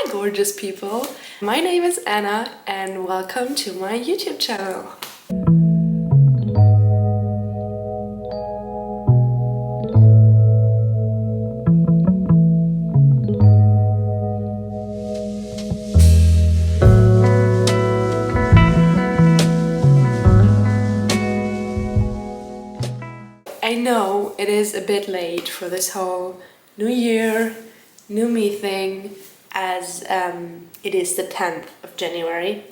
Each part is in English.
Hi gorgeous people! My name is Anna and welcome to my YouTube channel. I know it is a bit late for this whole new year, new me thing, as it is the 10th of January,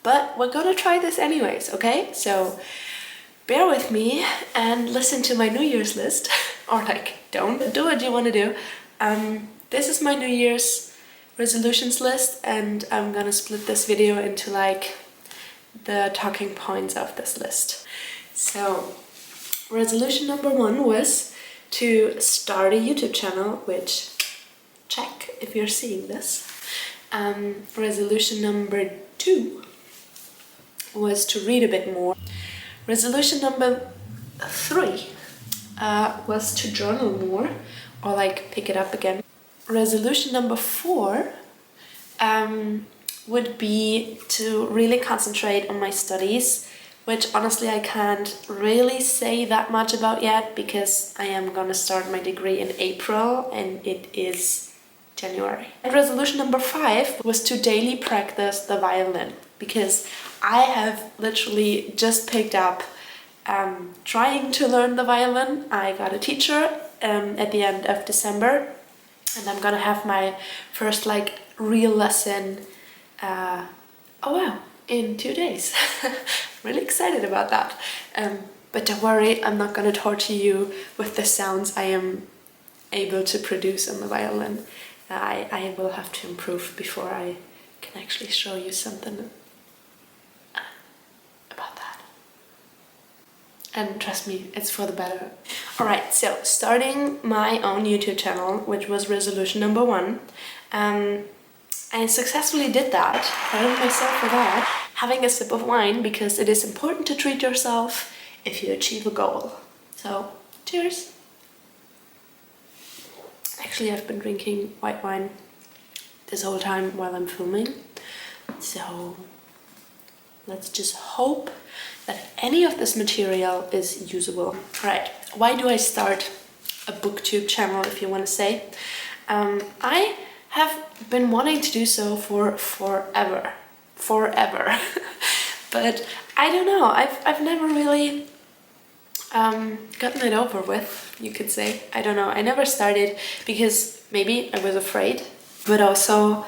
but we're gonna try this anyways, okay? So bear with me and listen to my New Year's list, or like, don't do what you want to do. This is my New Year's resolutions list, and I'm gonna split this video into like the talking points of this list. So resolution number 1 was to start a YouTube channel, which check if you're seeing this. Resolution number 2 was to read a bit more. Resolution number 3 was to journal more, or like pick it up again. Resolution number 4 would be to really concentrate on my studies, which honestly I can't really say that much about yet because I am gonna start my degree in April and it is January. And resolution number 5 was to daily practice the violin, because I have literally just picked up trying to learn the violin. I got a teacher at the end of December, and I'm gonna have my first like real lesson in 2 days. Really excited about that. But don't worry, I'm not gonna torture you with the sounds I am able to produce on the violin. I will have to improve before I can actually show you something about that. And trust me, it's for the better. Alright, so starting my own YouTube channel, which was resolution number 1. I successfully did that. Proud of myself for that. Having a sip of wine, because it is important to treat yourself if you achieve a goal. So, cheers! Actually, I've been drinking white wine this whole time while I'm filming. So, let's just hope that any of this material is usable. Right, why do I start a booktube channel, if you want to say? I have been wanting to do so for forever. But I don't know, I've never really gotten it over with, you could say. I don't know, I never started because maybe I was afraid, but also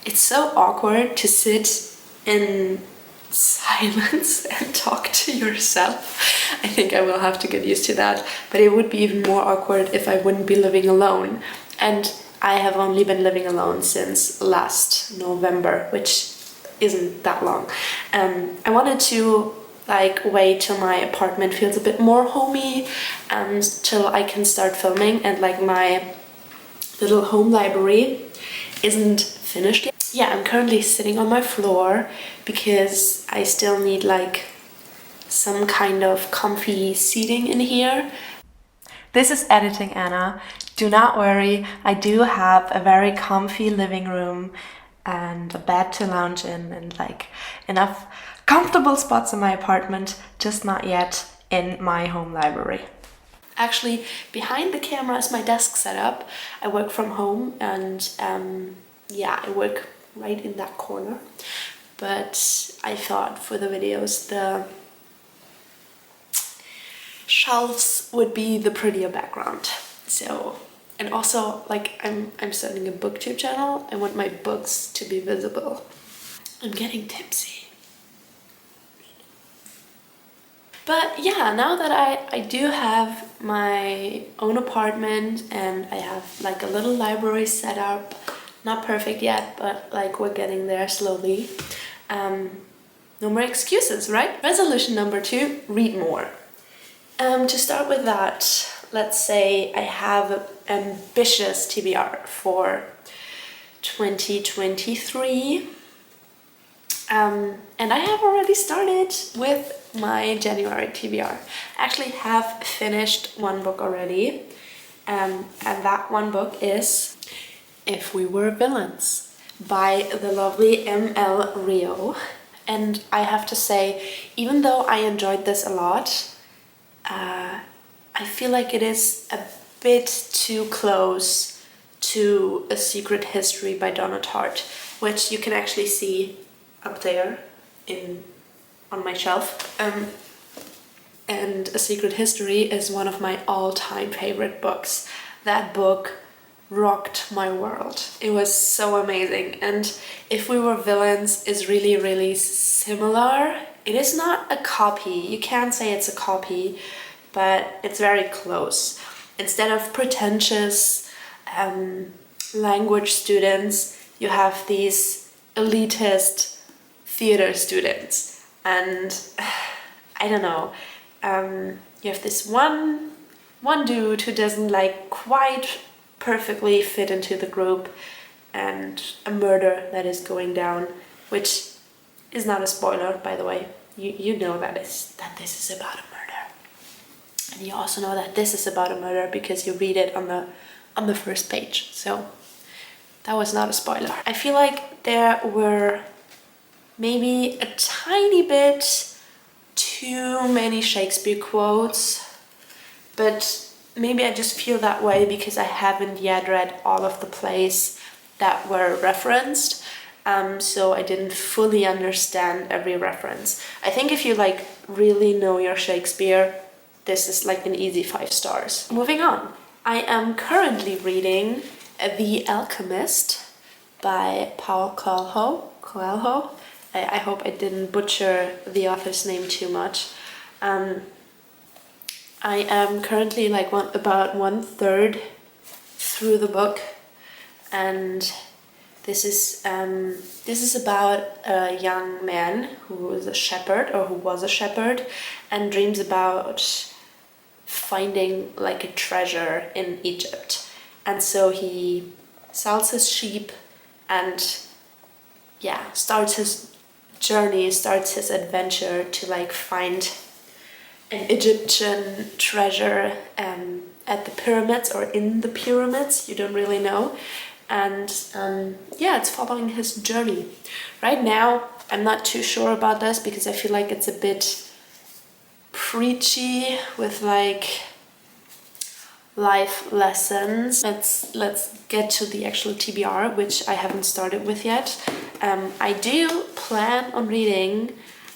it's so awkward to sit in silence and talk to yourself. I think I will have to get used to that, but it would be even more awkward if I wouldn't be living alone. And I have only been living alone since last November, which isn't that long. I wanted to like wait till my apartment feels a bit more homey and till I can start filming, and like my little home library isn't finished yet. Yeah, I'm currently sitting on my floor because I still need like some kind of comfy seating in here. This is editing Anna. Do not worry, I do have a very comfy living room and a bed to lounge in and like enough comfortable spots in my apartment, just not yet in my home library. Actually, behind the camera is my desk setup. I work from home and yeah, I work right in that corner. But I thought for the videos the shelves would be the prettier background. So, and also like I'm starting a booktube channel. I want my books to be visible. I'm getting tipsy. But yeah, now that I do have my own apartment and I have like a little library set up, not perfect yet, but like we're getting there slowly. No more excuses, right? Resolution number 2, read more. To start with that, let's say I have an ambitious TBR for 2023. And I have already started with my January TBR. I actually have finished one book already, and that one book is If We Were Villains by the lovely M.L. Rio. And I have to say, even though I enjoyed this a lot, I feel like it is a bit too close to A Secret History by Donna Tartt, which you can actually see up there on my shelf. And A Secret History is one of my all-time favorite books. That book rocked my world. It was so amazing. And If We Were Villains is really, really similar. It is not a copy. You can't say it's a copy, but it's very close. Instead of pretentious language students, you have these elitist theater students. And I don't know, you have this one dude who doesn't like quite perfectly fit into the group, and a murder that is going down, which is not a spoiler, by the way. You know that this is about a murder, and you also know that this is about a murder because you read it on the first page. So that was not a spoiler. I feel like there were maybe a tiny bit too many Shakespeare quotes, but maybe I just feel that way because I haven't yet read all of the plays that were referenced, so I didn't fully understand every reference. I think if you like really know your Shakespeare, this is like an easy 5 stars. Moving on. I am currently reading The Alchemist by Paulo Coelho. I hope I didn't butcher the author's name too much. I am currently like about 1/3 through the book, and this is about a young man who is a shepherd, or who was a shepherd, and dreams about finding like a treasure in Egypt. And so he sells his sheep and starts his journey, starts his adventure to like find an Egyptian treasure at the pyramids, or in the pyramids, you don't really know. And it's following his journey. Right now, I'm not too sure about this because I feel like it's a bit preachy with like life lessons. Let's get to the actual TBR, which I haven't started with yet. I do plan on reading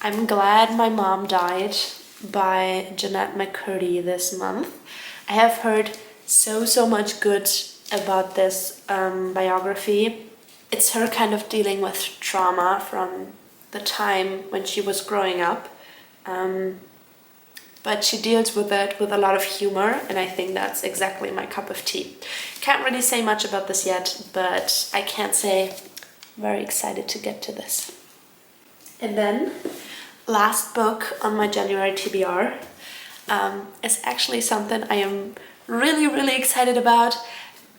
I'm Glad My Mom Died by Jeanette McCurdy this month. I have heard so much good about this biography. It's her kind of dealing with trauma from the time when she was growing up. But she deals with it with a lot of humor, and I think that's exactly my cup of tea. Can't really say much about this yet, but I can say I'm very excited to get to this. And then, last book on my January TBR is actually something I am really excited about.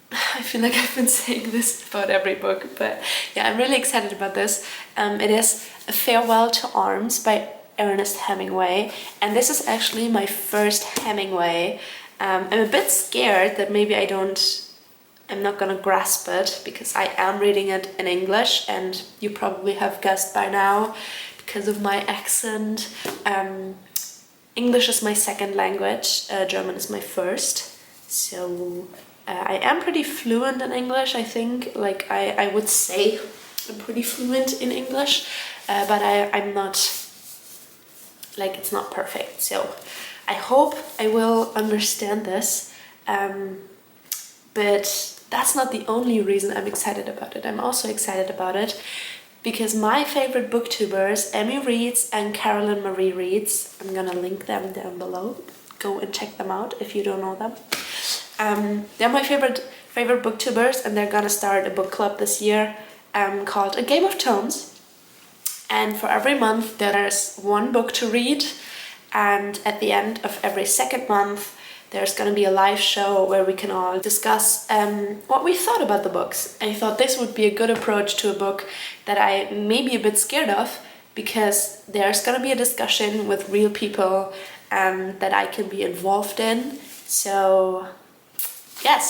I feel like I've been saying this about every book, but yeah, I'm really excited about this. It is A Farewell to Arms by Ernest Hemingway, and this is actually my first Hemingway. I'm a bit scared that maybe I'm not gonna grasp it because I am reading it in English, and you probably have guessed by now because of my accent. English is my second language, German is my first, so I am pretty fluent in English, I think. Like I would say I'm pretty fluent in English, but I'm not, like, it's not perfect. So I hope I will understand this, but that's not the only reason I'm excited about it. I'm also excited about it because my favorite booktubers, Emmy Reads and Carolyn Marie Reads, I'm gonna link them down below. Go and check them out if you don't know them. They're my favorite booktubers, and they're gonna start a book club this year called A Game of Tones. And for every month there's one book to read, and at the end of every second month there's gonna be a live show where we can all discuss what we thought about the books. I thought this would be a good approach to a book that I may be a bit scared of, because there's gonna be a discussion with real people that I can be involved in. So yes,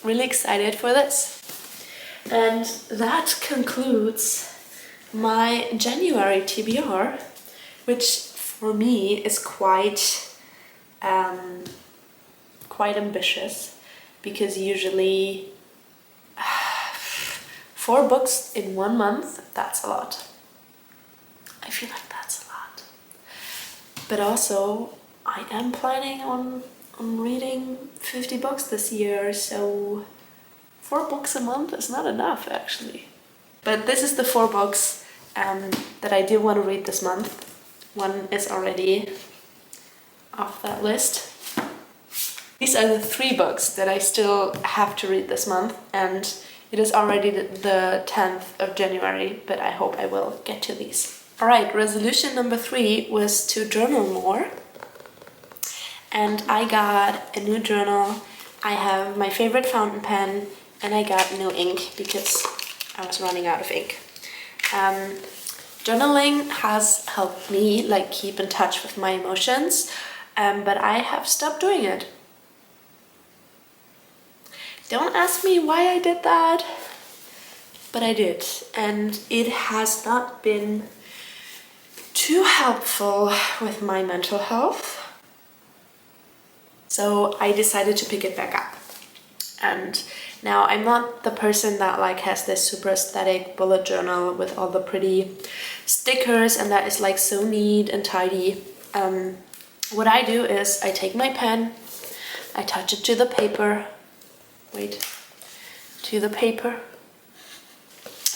really excited for this. And that concludes my January TBR, which for me is quite ambitious, because usually 4 books in 1 month, that's a lot. I feel like that's a lot. But also, I am planning on reading 50 books this year, so 4 books a month is not enough actually. But this is the 4 books that I do want to read this month. One is already off that list. These are the 3 books that I still have to read this month, and it is already the 10th of January, but I hope I will get to these. Alright, resolution number 3 was to journal more. And I got a new journal, I have my favorite fountain pen, and I got new ink because I was running out of ink. Journaling has helped me keep in touch with my emotions, but I have stopped doing it. Don't ask me why I did that, but I did, and it has not been too helpful with my mental health. So I decided to pick it back up. And now I'm not the person that has this super aesthetic bullet journal with all the pretty stickers and that is so neat and tidy. What I do is I take my pen, I touch it to the paper,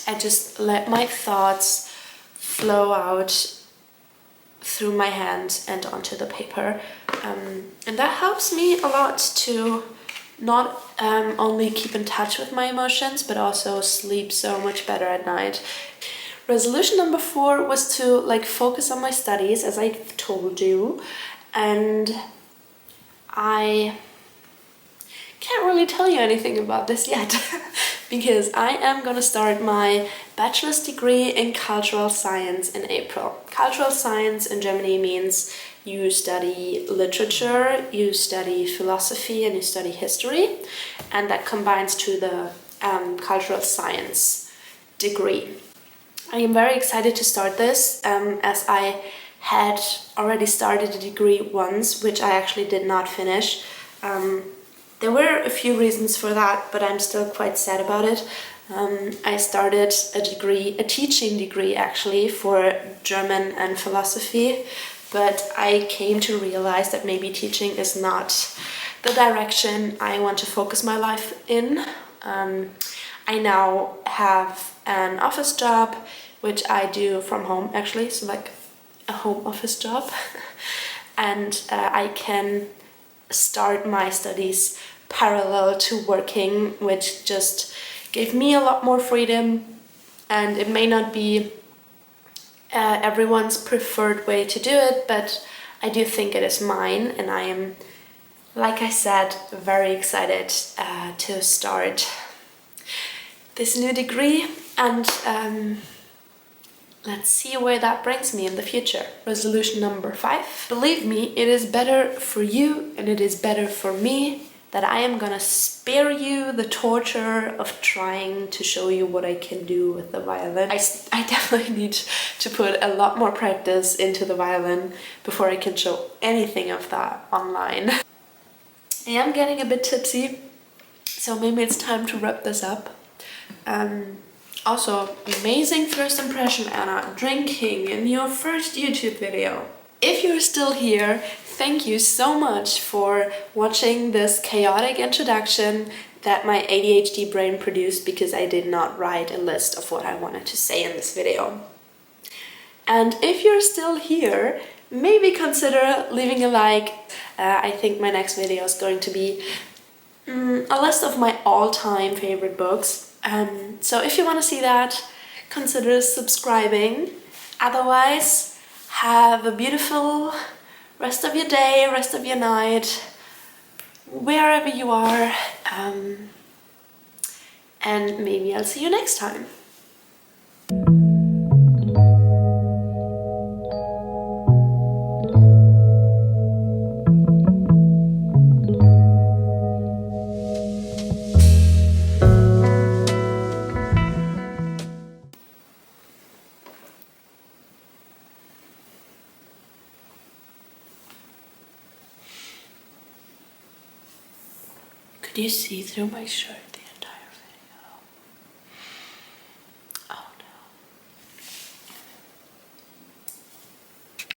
I just let my thoughts flow out through my hands and onto the paper. And that helps me a lot to not only keep in touch with my emotions, but also sleep so much better at night. Resolution number 4 was to focus on my studies, as I told you, and I can't really tell you anything about this yet because I am gonna start my bachelor's degree in cultural science in April. Cultural science in Germany means you study literature, you study philosophy, and you study history, and that combines to the cultural science degree. I am very excited to start this, as I had already started a degree once, which I actually did not finish. There were a few reasons for that, but I'm still quite sad about it. I started a teaching degree actually for German and philosophy, but I came to realize that maybe teaching is not the direction I want to focus my life in. I now have an office job, which I do from home actually, so a home office job, and I can start my studies parallel to working, which just gave me a lot more freedom, and it may not be everyone's preferred way to do it, but I do think it is mine, and I am, like I said, very excited to start this new degree, and let's see where that brings me in the future. Resolution number 5. Believe me, it is better for you and it is better for me that I am gonna spare you the torture of trying to show you what I can do with the violin. I definitely need to put a lot more practice into the violin before I can show anything of that online. I am getting a bit tipsy, so maybe it's time to wrap this up. Also, amazing first impression, Anna, drinking in your first YouTube video. If you're still here, thank you so much for watching this chaotic introduction that my ADHD brain produced because I did not write a list of what I wanted to say in this video. And if you're still here, maybe consider leaving a like. I think my next video is going to be a list of my all-time favorite books. So if you want to see that, consider subscribing. Otherwise, have a beautiful rest of your day, rest of your night, wherever you are, and maybe I'll see you next time. Do you see through my shirt?